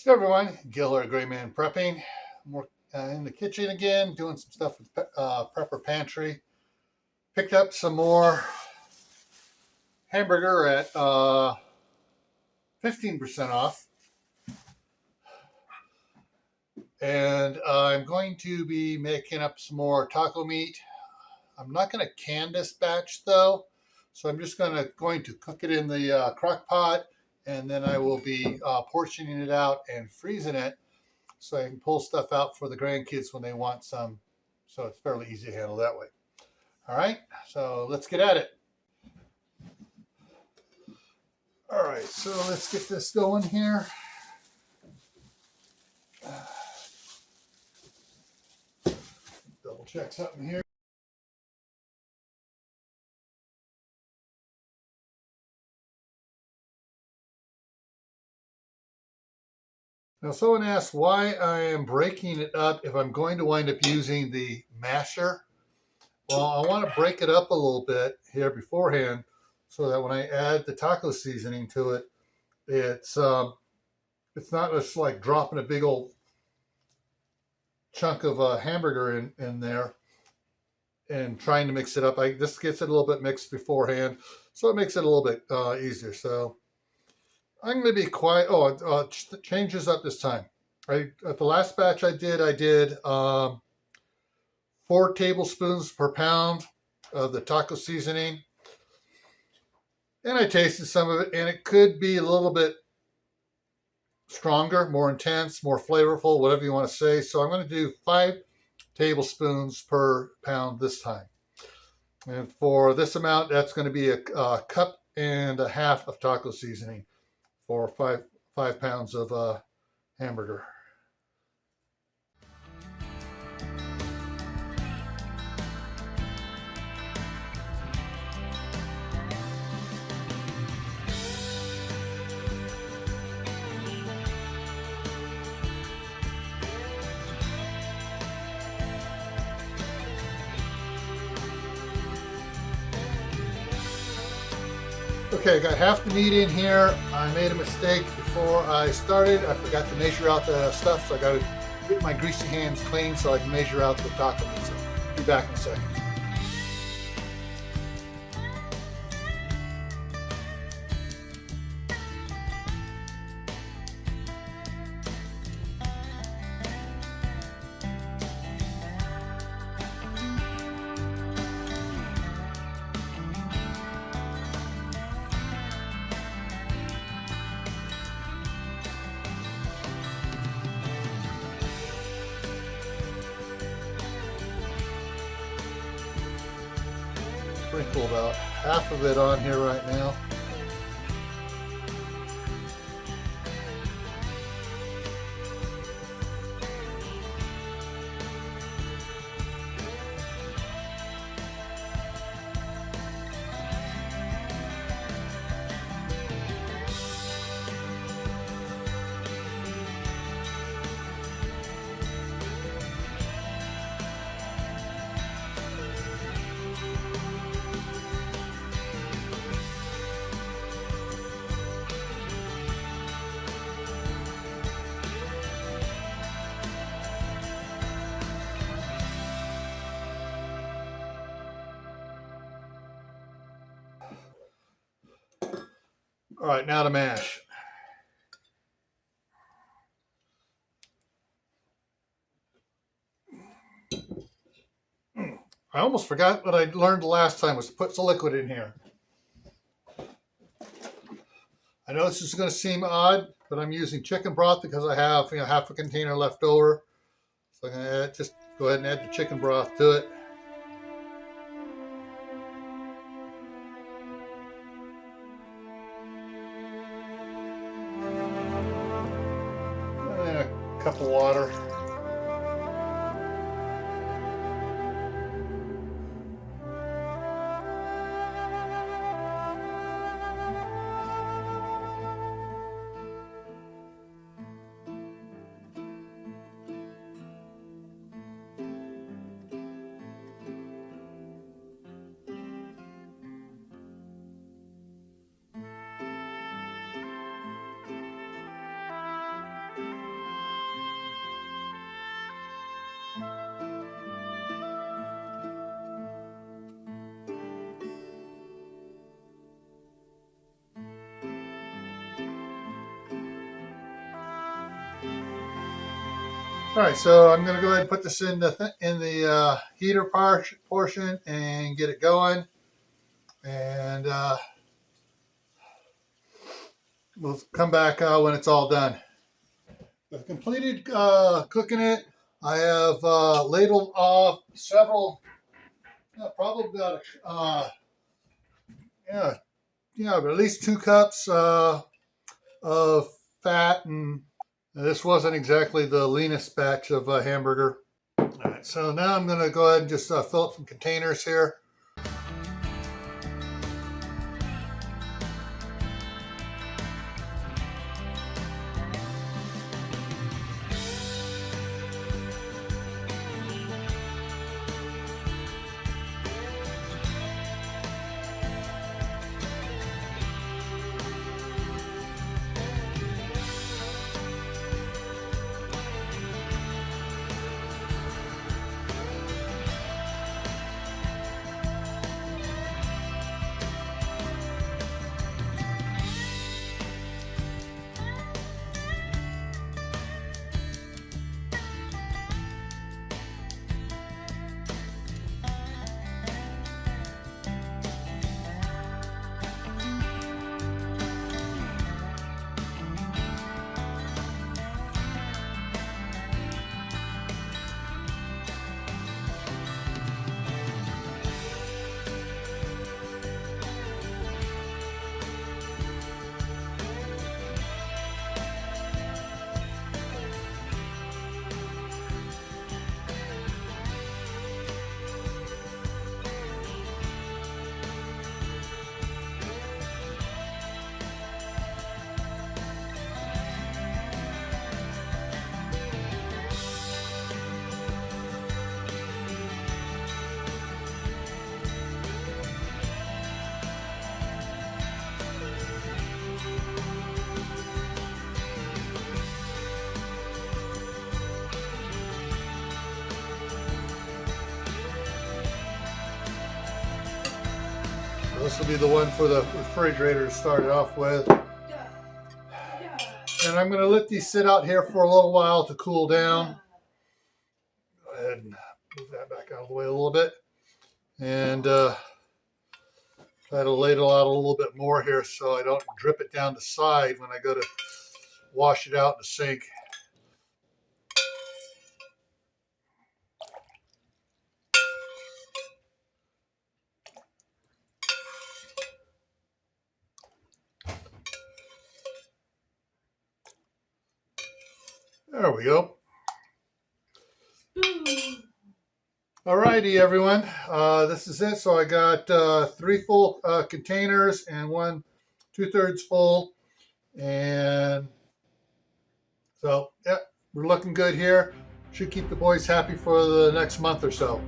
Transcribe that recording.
Hey everyone, Gil or GrayManPrepping. I'm in the kitchen again, doing some stuff with Prepper Pantry. Picked up some more hamburger at 15% off. And I'm going to be making up some more taco meat. I'm not going to can this batch though, so I'm just going to cook it in the crock pot, and then I will be portioning it out and freezing it so I can pull stuff out for the grandkids when they want some. So it's fairly easy to handle that way. All right, so let's get at it. All right, so let's get this going here. Double check something here. Now, someone asked why I am breaking it up if I'm going to wind up using the masher. Well, I want to break it up a little bit here beforehand so that when I add the taco seasoning to it, it's not just like dropping a big old chunk of hamburger in there and trying to mix it up. This gets it a little bit mixed beforehand, so it makes it a little bit easier. So I'm going to be quiet. Oh, it changes up this time. At the last batch I did 4 tablespoons per pound of the taco seasoning. And I tasted some of it, and it could be a little bit stronger, more intense, more flavorful, whatever you want to say. So I'm going to do 5 tablespoons per pound this time. And for this amount, that's going to be a cup and a half of taco seasoning for 5 pounds of hamburger. Okay, I got half the meat in here. I made a mistake before I started. I forgot to measure out the stuff, so I got to get my greasy hands clean so I can measure out the taco meat. So be back in a second. Sprinkle about half of it on here right now. All right, now to mash. I almost forgot what I learned last time was to put some liquid in here. I know this is going to seem odd, but I'm using chicken broth because I have half a container left over. So I'm going to just go ahead and add the chicken broth to it. And a cup of water. All right, so I'm going to go ahead and put this in the heater portion and get it going, and we'll come back when it's all done. I've completed cooking it. I have ladled off several, probably about but at least 2 cups of fat, and this wasn't exactly the leanest batch of hamburger. All right, so now I'm going to go ahead and just fill up some containers here. This will be the one for the refrigerator to start it off with. And I'm going to let these sit out here for a little while to cool down. Go ahead and move that back out of the way a little bit. And try to ladle out a little bit more here so I don't drip it down the side when I go to wash it out in the sink. There we go. Alrighty, everyone. This is it. So I got 3 full containers and 1 2/3 full. And so, yeah, we're looking good here. Should keep the boys happy for the next month or so.